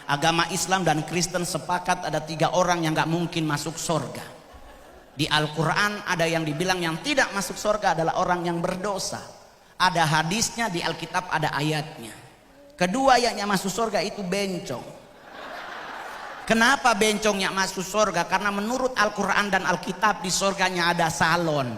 Agama Islam dan Kristen sepakat ada 3 orang yang gak mungkin masuk surga. Di Al-Quran ada yang dibilang yang tidak masuk surga adalah orang yang berdosa. Ada hadisnya, di Alkitab ada ayatnya. Kedua yang masuk surga itu bencong. Kenapa bencongnya masuk surga? Karena menurut Al-Quran dan Alkitab di surganya ada salon.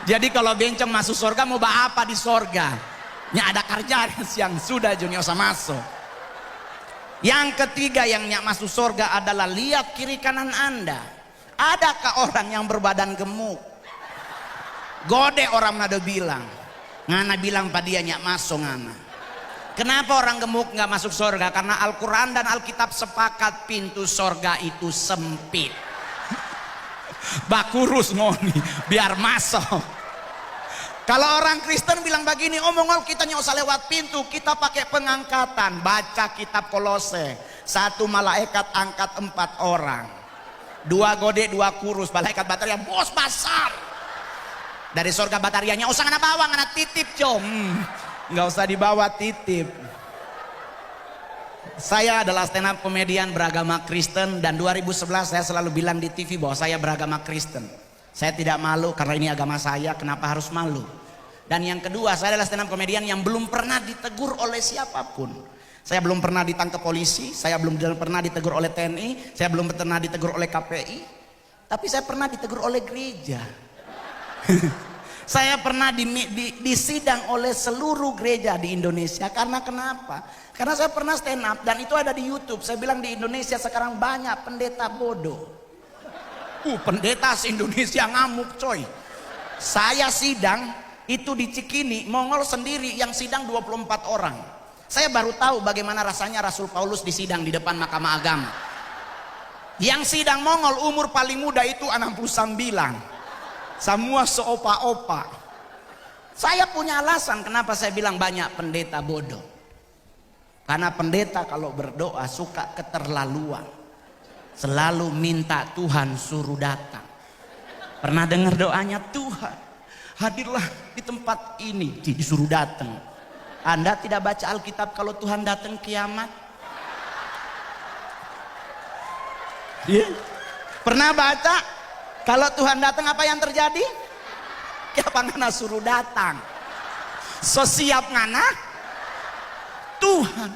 Jadi kalau bencong masuk surga mau apa di surga? Nya ada kerjaan yang sudah junior masuk. Yang ketiga yang masuk surga adalah lihat kiri kanan Anda. Adakah orang yang berbadan gemuk? Gode orang nado bilang. Ngana bilang pada dia masuk ngana. Kenapa orang gemuk nggak masuk surga? Karena Al-Quran dan Alkitab sepakat pintu surga itu sempit. Bakurus ngoni biar masuk. Kalau orang Kristen bilang begini, mongol kita nggak usah lewat pintu, kita pakai pengangkatan. Baca kitab Kolose, 1 malaikat angkat 4 orang, 2 gede 2 kurus, malaikat bataria bos besar dari surga batarianya. Usah ngana bawa ngana titip com, nggak usah dibawa titip. Saya adalah stand up komedian beragama Kristen dan 2011 saya selalu bilang di TV bahwa saya beragama Kristen. Saya tidak malu karena ini agama saya, kenapa harus malu? Dan yang kedua, saya adalah stand up komedian yang belum pernah ditegur oleh siapapun. Saya belum pernah ditangkap polisi, saya belum pernah ditegur oleh TNI, saya belum pernah ditegur oleh KPI. Tapi saya pernah ditegur oleh gereja. Saya pernah disidang oleh seluruh gereja di Indonesia. Karena kenapa? Karena saya pernah stand up dan itu ada di YouTube. Saya bilang di Indonesia sekarang banyak pendeta bodoh. Pendeta se-Indonesia ngamuk coy. Saya sidang itu di Cikini, Mongol sendiri yang sidang 24 orang. Saya baru tahu bagaimana rasanya Rasul Paulus disidang di depan Mahkamah Agama. Yang sidang Mongol umur paling muda itu 69. Semua seopa-opa. Saya punya alasan kenapa saya bilang banyak pendeta bodoh. Karena pendeta kalau berdoa suka keterlaluan. Selalu minta Tuhan suruh datang. Pernah dengar doanya? Tuhan hadirlah di tempat ini, disuruh datang. Anda tidak baca Alkitab kalau Tuhan datang kiamat? Yeah. Pernah baca kalau Tuhan datang apa yang terjadi? Siapa ngana suruh datang? So siap ngana? Tuhan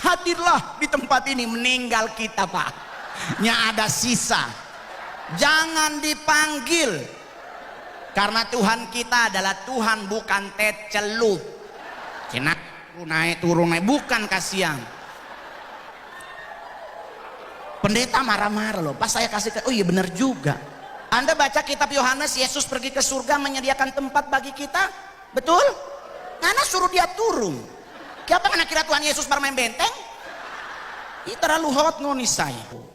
hadirlah di tempat ini, meninggal kita pak. Nya ada sisa. Jangan dipanggil. Karena Tuhan kita adalah Tuhan bukan tet celup. Cina naik turun naik bukan kasihan. Pendeta marah-marah loh. Pas saya kasih oh iya benar juga. Anda baca kitab Yohanes, Yesus pergi ke surga menyediakan tempat bagi kita. Betul? Karena suruh dia turun. Siapa yang kira Tuhan Yesus bermain benteng? Ini terlalu hot ngoni saya.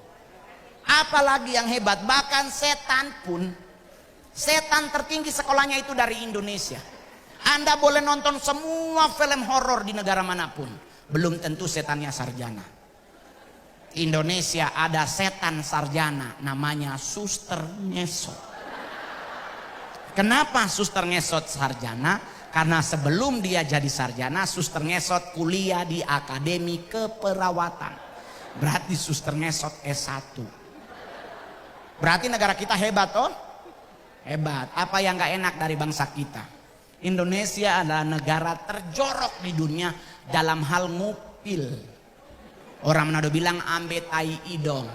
Apalagi yang hebat, bahkan setan pun, setan tertinggi sekolahnya itu dari Indonesia. Anda boleh nonton semua film horor di negara manapun, belum tentu setannya sarjana. Indonesia ada setan sarjana, namanya Suster Ngesot. Kenapa Suster Ngesot sarjana? Karena sebelum dia jadi sarjana, Suster Ngesot kuliah di Akademi Keperawatan. Berarti Suster Ngesot S1. Berarti negara kita hebat oh? Hebat. Apa yang gak enak dari bangsa kita? Indonesia adalah negara terjorok di dunia dalam hal ngupil. Orang Manado bilang ambe tai idong.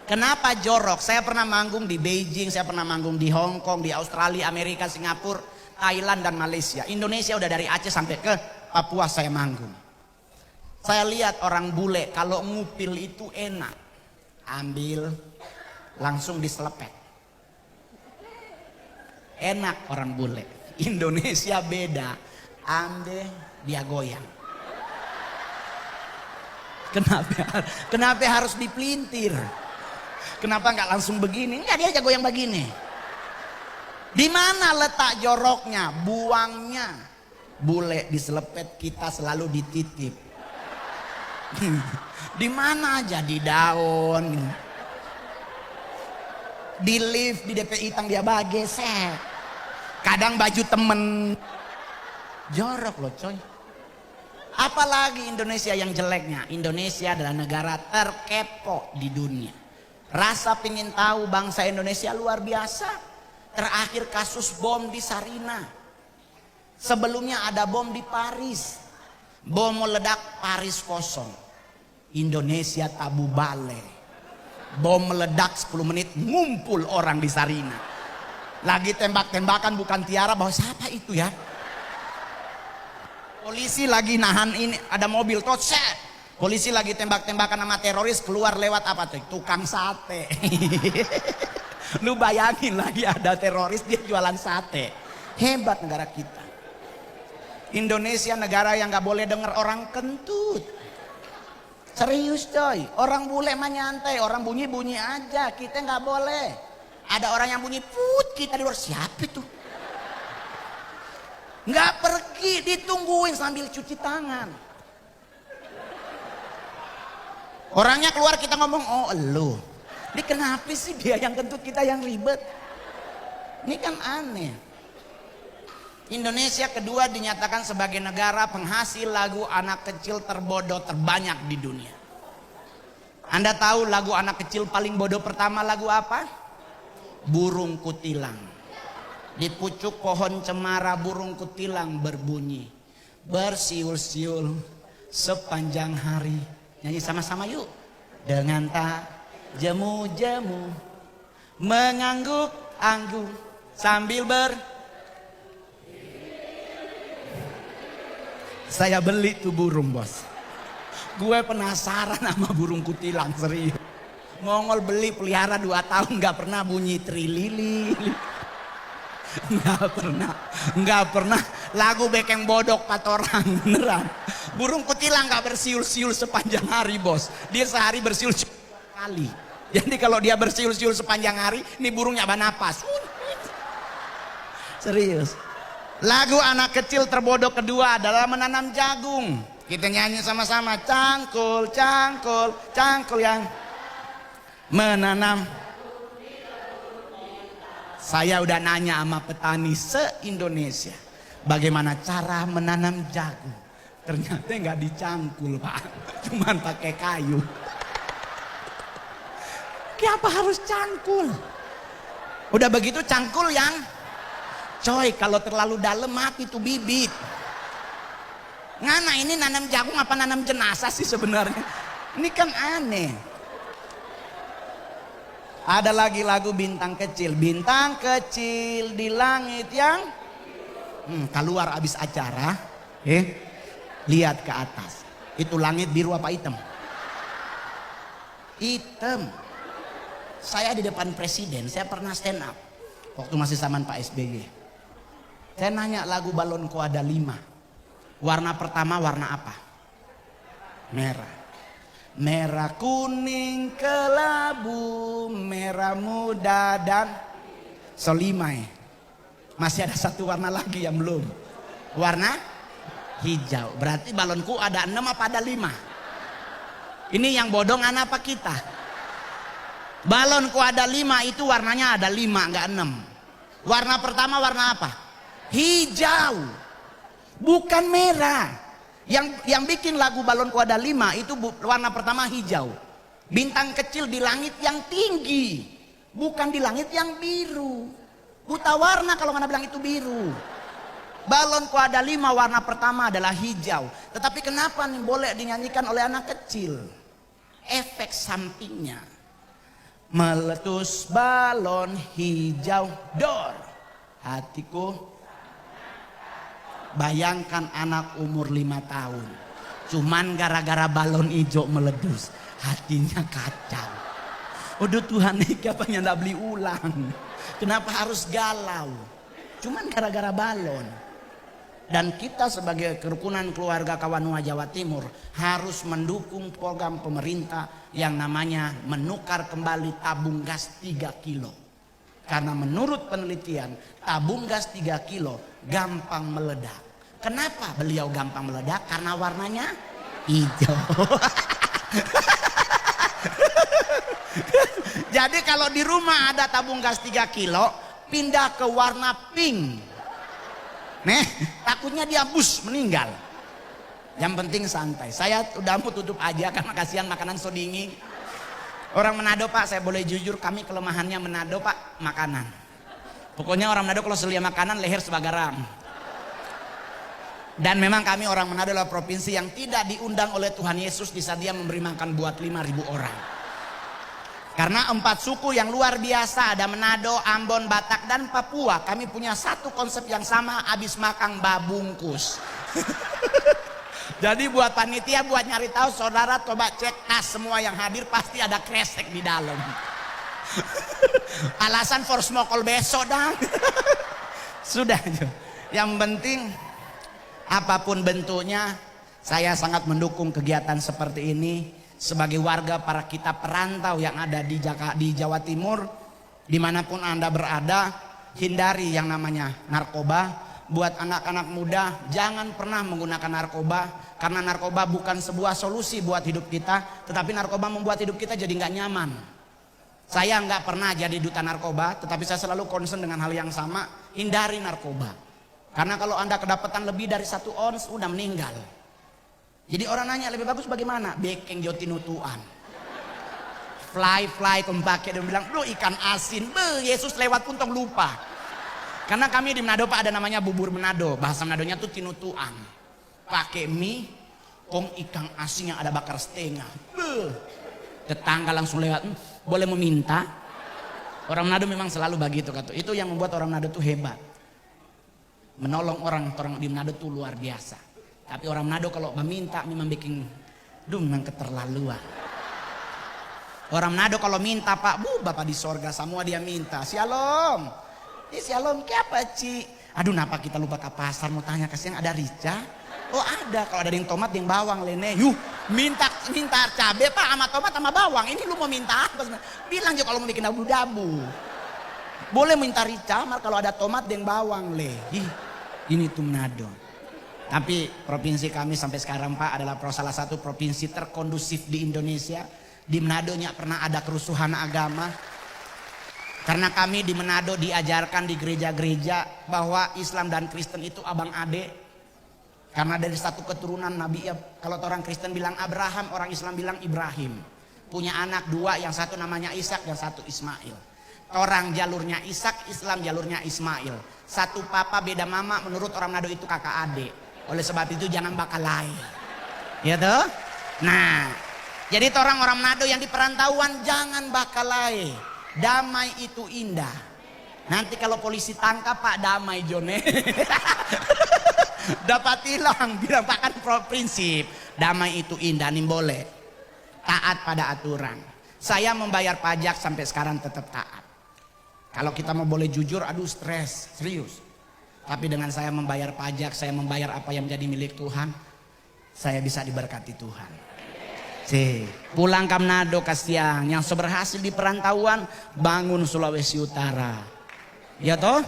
Kenapa jorok? Saya pernah manggung di Beijing, saya pernah manggung di Hong Kong, di Australia, Amerika, Singapura, Thailand dan Malaysia. Indonesia udah dari Aceh sampai ke Papua saya manggung. Saya lihat orang bule kalau ngupil itu enak. Ambil langsung diselepet. Enak orang bule. Indonesia beda. Ambil dia goyang. Kenapa harus dipelintir? Kenapa nggak langsung begini? Enggak, dia aja goyang begini. Di mana letak joroknya? Buangnya. Bule diselepet, kita selalu dititip. Di mana aja, di daun, di lift, di DPI tang dia bagi set. Kadang baju temen jorok loh coy. Apalagi Indonesia yang jeleknya, Indonesia adalah negara terkepo di dunia. Rasa pingin tahu bangsa Indonesia luar biasa. Terakhir kasus bom di Sarina. Sebelumnya ada bom di Paris. Bom meledak, Paris kosong. Indonesia tabu bale. Bom meledak 10 menit ngumpul orang di Sarina. Lagi tembak-tembakan bukan tiara, bahwa siapa itu ya? Polisi lagi nahan ini, ada mobil tuh, polisi lagi tembak-tembakan sama teroris, keluar lewat apa tuh? Tukang sate. Lu bayangin lagi ada teroris dia jualan sate. Hebat negara kita. Indonesia negara yang nggak boleh dengar orang kentut. Serius coy, orang bule mah nyantai, orang bunyi-bunyi aja, kita nggak boleh. Ada orang yang bunyi put, kita di luar, siapa itu? Nggak pergi, ditungguin sambil cuci tangan. Orangnya keluar, kita ngomong, oh elu. Ini kenapa sih dia yang kentut, kita yang ribet? Ini kan aneh. Indonesia kedua dinyatakan sebagai negara penghasil lagu anak kecil terbodoh terbanyak di dunia. Anda tahu lagu anak kecil paling bodoh pertama lagu apa? Burung kutilang. Di pucuk pohon cemara burung kutilang berbunyi, bersiul-siul sepanjang hari. Nyanyi sama-sama yuk. Dengan tak jemu-jemu mengangguk-angguk sambil Saya beli tuh burung bos. Gue penasaran sama burung kutilang, serius. Mongol beli pelihara 2 tahun gak pernah bunyi trilili. Nggak pernah lagu bekeng bodok patorang, beneran. Burung kutilang nggak bersiul-siul sepanjang hari bos, dia sehari bersiul-siul kali. Jadi kalau dia bersiul-siul sepanjang hari, ini burungnya bernapas. Serius. Lagu anak kecil terbodoh kedua adalah menanam jagung. Kita nyanyi sama-sama, cangkul, cangkul, cangkul yang menanam. Saya udah nanya sama petani se-Indonesia bagaimana cara menanam jagung. Ternyata nggak dicangkul pak, cuman pakai kayu. Kenapa harus cangkul? Udah begitu cangkul yang, coy kalau terlalu dalam mati tuh bibit. Ngana ini nanam jagung apa nanam jenazah sih sebenarnya? Ini kan aneh. Ada lagi lagu bintang kecil. Bintang kecil di langit yang keluar abis acara, lihat ke atas. Itu langit biru apa hitam? Hitam. Saya di depan presiden, saya pernah stand up waktu masih zaman Pak SBY. Saya nanya lagu Balonku ada 5. Warna pertama warna apa? Merah. Merah kuning kelabu, merah muda dan selimai. Masih ada 1 warna lagi yang belum. Warna hijau. Berarti balonku ada 6 apa ada 5? Ini yang bodong anak apa kita? Balonku ada 5 itu warnanya ada 5 enggak 6. Warna pertama warna apa? Hijau. Bukan merah. Yang bikin lagu Balonku ada 5 itu warna pertama hijau. Bintang kecil di langit yang tinggi, bukan di langit yang biru. Buta warna kalau mana bilang itu biru. Balonku ada 5 warna pertama adalah hijau. Tetapi kenapa nih boleh dinyanyikan oleh anak kecil? Efek sampingnya. Meletus balon hijau dor hatiku. Bayangkan anak umur 5 tahun, cuman gara-gara balon hijau meledus, hatinya kacau. Udah Tuhan nih, kenapa nggak beli ulang? Kenapa harus galau? Cuman gara-gara balon. Dan kita sebagai kerukunan keluarga Kawanua Jawa Timur harus mendukung program pemerintah yang namanya menukar kembali tabung gas 3 kilo. Karena menurut penelitian tabung gas 3 kilo gampang meledak. Kenapa beliau gampang meledak? Karena warnanya hijau. Jadi kalau di rumah ada tabung gas 3 kilo, pindah ke warna pink. Nih, takutnya dia bus meninggal. Yang penting santai. Saya udah mau tutup aja karena kasihan makanan so dingin. Orang Manado Pak, saya boleh jujur, kami kelemahannya Manado Pak, makanan. Pokoknya orang Manado kalau selia makanan leher sebagaram. Dan memang kami orang Manado adalah provinsi yang tidak diundang oleh Tuhan Yesus di saat dia memberi makan buat 5.000 orang. Karena 4 suku yang luar biasa, ada Manado, Ambon, Batak, dan Papua. Kami punya satu konsep yang sama, habis makan babungkus. Jadi buat panitia, buat nyari tahu, saudara coba cek tas semua yang hadir, pasti ada kresek di dalam. Alasan for smokol besok dah. Sudah. Yang penting apapun bentuknya, saya sangat mendukung kegiatan seperti ini. Sebagai warga para kita perantau yang ada di Jawa Timur, dimanapun Anda berada, hindari yang namanya narkoba. Buat anak-anak muda, jangan pernah menggunakan narkoba, karena narkoba bukan sebuah solusi buat hidup kita, tetapi narkoba membuat hidup kita jadi nggak nyaman. Saya nggak pernah jadi duta narkoba, tetapi saya selalu concern dengan hal yang sama, hindari narkoba. Karena kalau Anda kedapatan lebih dari 1 ons, udah meninggal. Jadi orang nanya lebih bagus bagaimana? Bekeng jotinutuan. Fly kempake, dia bilang, bro ikan asin, Yesus lewat pun tong lupa. Karena kami di Manado Pak ada namanya bubur Manado, bahasa Manadonya tuh tinutuan. Pakai mie, kong ikan asin yang ada bakar setengah. Tetangga langsung lewat, boleh meminta? Orang Manado memang selalu begitu kata. Itu yang membuat orang Manado tuh hebat. Menolong orang di Manado tuh luar biasa. Tapi orang Manado kalau meminta memang bikin memang keterlaluan. Orang Manado kalau minta Pak, Bapak di sorga semua dia minta. Shalom. Shalom ke apa Ci? Aduh napa kita lupa ke pasar mau tanya kasihan ada rica? Oh ada, kalau ada yang tomat yang bawang lene. Yuh minta cabe Pak sama tomat sama bawang. Ini lu mau minta apa? Bilang aja kalau mau bikin dabu-dabu. Boleh minta rica kalau ada tomat yang bawang le. Ini tuh Manado. Tapi provinsi kami sampai sekarang Pak adalah salah satu provinsi terkondusif di Indonesia. Di Manado nggak pernah ada kerusuhan agama. Karena kami di Manado diajarkan di gereja-gereja bahwa Islam dan Kristen itu abang ade. Karena dari satu keturunan Nabi, kalau orang Kristen bilang Abraham, orang Islam bilang Ibrahim. Punya anak 2, yang satu namanya Ishak, yang satu Ismail. Orang jalurnya Ishak, Islam jalurnya Ismail. Satu papa beda mama, menurut orang Manado itu kakak adik. Oleh sebab itu jangan bakalai. Ya toh? Nah, jadi orang-orang Manado yang di perantauan jangan bakalai. Damai itu indah. Nanti kalau polisi tangkap Pak damai Jone. Dapat hilang, bilang Pak kan prinsip. Damai itu indah, nih boleh. Taat pada aturan. Saya membayar pajak sampai sekarang tetap taat. Kalau kita mau boleh jujur, aduh stres, serius. Tapi dengan saya membayar pajak, saya membayar apa yang menjadi milik Tuhan, saya bisa diberkati Tuhan. Pulang ke Manado kasihan, yang berhasil di perantauan, bangun Sulawesi Utara. Ya toh?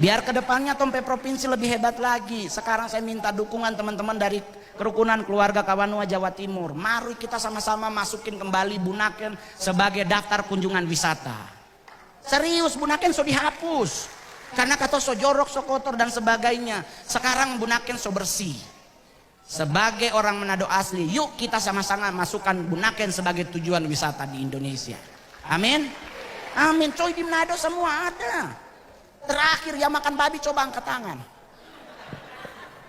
Biar kedepannya Tompe provinsi lebih hebat lagi. Sekarang saya minta dukungan teman-teman dari kerukunan keluarga Kawanua Jawa Timur. Mari kita sama-sama masukin kembali Bunaken sebagai daftar kunjungan wisata. Serius, Bunaken so dihapus. Karena kata so jorok, so kotor dan sebagainya. Sekarang Bunaken so bersih. Sebagai orang Manado asli, yuk kita sama-sama masukkan Bunaken sebagai tujuan wisata di Indonesia. Amin. Amin. Coy di Manado semua ada. Terakhir yang makan babi coba angkat tangan.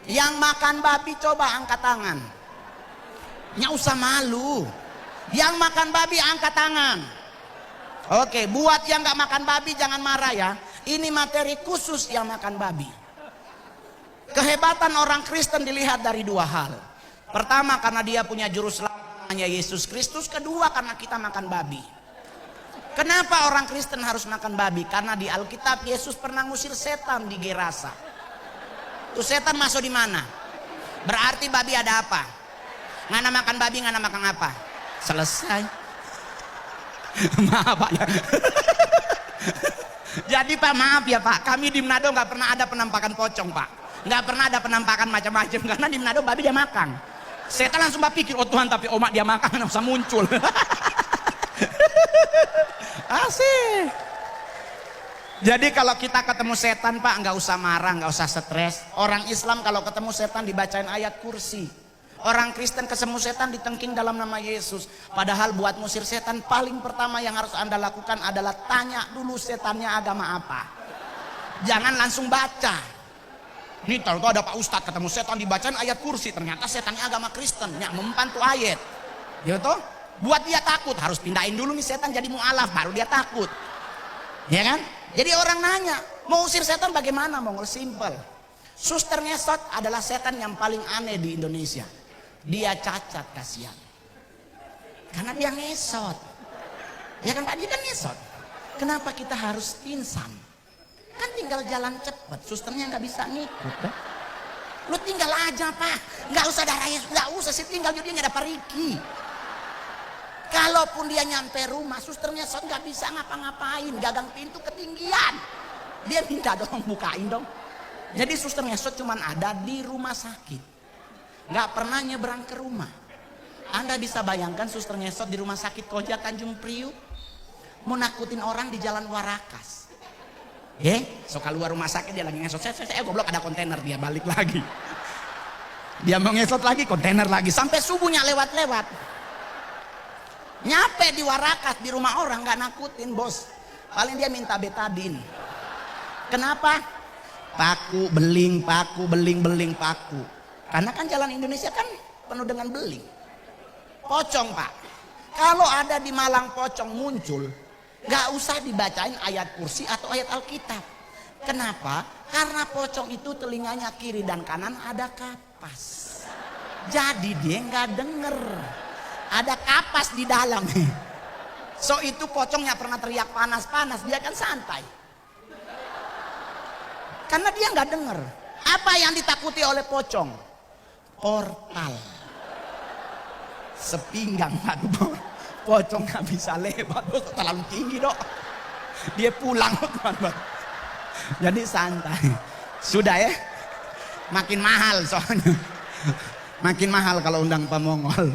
Yang makan babi coba angkat tangan. Nggak usah malu. Yang makan babi angkat tangan. Oke, buat yang nggak makan babi jangan marah ya. Ini materi khusus yang makan babi. Kehebatan orang Kristen dilihat dari 2 hal. Pertama karena dia punya juru selamat namanya Yesus Kristus. Kedua karena kita makan babi. Kenapa orang Kristen harus makan babi? Karena di Alkitab Yesus pernah ngusir setan di Gerasa. Tuh setan masuk di mana? Berarti babi ada apa? Ngana makan babi, ngana makan apa? Selesai. Maaf Pak. Jadi Pak maaf ya Pak, kami di Manado nggak pernah ada penampakan pocong Pak. Nggak pernah ada penampakan macam-macam karena di Manado babi dia makan. Setan langsung berpikir, oh Tuhan tapi omak dia makan, nggak usah muncul. Asik. Jadi kalau kita ketemu setan Pak nggak usah marah, nggak usah stres. Orang Islam kalau ketemu setan dibacain ayat kursi. Orang Kristen kesemu setan ditengking dalam nama Yesus. Padahal buat ngusir setan paling pertama yang harus Anda lakukan adalah tanya dulu setannya agama apa. Jangan langsung baca. Nih tahu ada Pak Ustadz ketemu setan dibacain ayat kursi, ternyata setannya agama Kristen. Ya mempan tuh ayat. Gitu. Buat dia takut, harus pindahin dulu nih setan jadi mu'alaf baru dia takut. Ya kan? Jadi orang nanya, mau usir setan bagaimana? Mongol simple. Suster ngesot adalah setan yang paling aneh di Indonesia. Dia cacat, kasihan. Karena dia ngesot. Ya kan Pak, dia kan ngesot. Kenapa kita harus pingsan? Kan tinggal jalan cepet, susternya nggak bisa ngikut. Kan? Lu tinggal aja Pak, nggak usah darah Yesus, nggak usah sih tinggal jadi nggak ada periki. Kalaupun dia nyampe rumah, susternya nggak bisa ngapa-ngapain, gagang pintu ketinggian. Dia minta dong bukain dong. Jadi suster ngesot cuman ada di rumah sakit. Nggak pernah nyebrang ke rumah. Anda bisa bayangkan suster ngesot di rumah sakit Koja Tanjung Priuk. Mau nakutin orang di jalan Warakas. So keluar rumah sakit dia lagi ngesot. Saya goblok ada kontainer dia balik lagi. Dia mau ngesot lagi kontainer lagi. Sampai subuhnya lewat-lewat. Nyampe di Warakas di rumah orang nggak nakutin bos. Paling dia minta betadin. Kenapa? Paku, beling, paku. Karena kan jalan Indonesia kan penuh dengan beling. Pocong Pak. Kalau ada di Malang pocong muncul, gak usah dibacain ayat kursi atau ayat Alkitab. Kenapa? Karena pocong itu telinganya kiri dan kanan ada kapas. Jadi dia gak denger. Ada kapas di dalam. So itu pocongnya pernah teriak panas-panas, dia kan santai. Karena dia gak denger. Apa yang ditakuti oleh pocong? Portal. Sepinggang aduh, pocong nggak bisa lewat, terlalu tinggi dok. Dia pulang teman-teman. Jadi santai. Sudah ya, makin mahal soalnya. Makin mahal kalau undang Pak Mongol.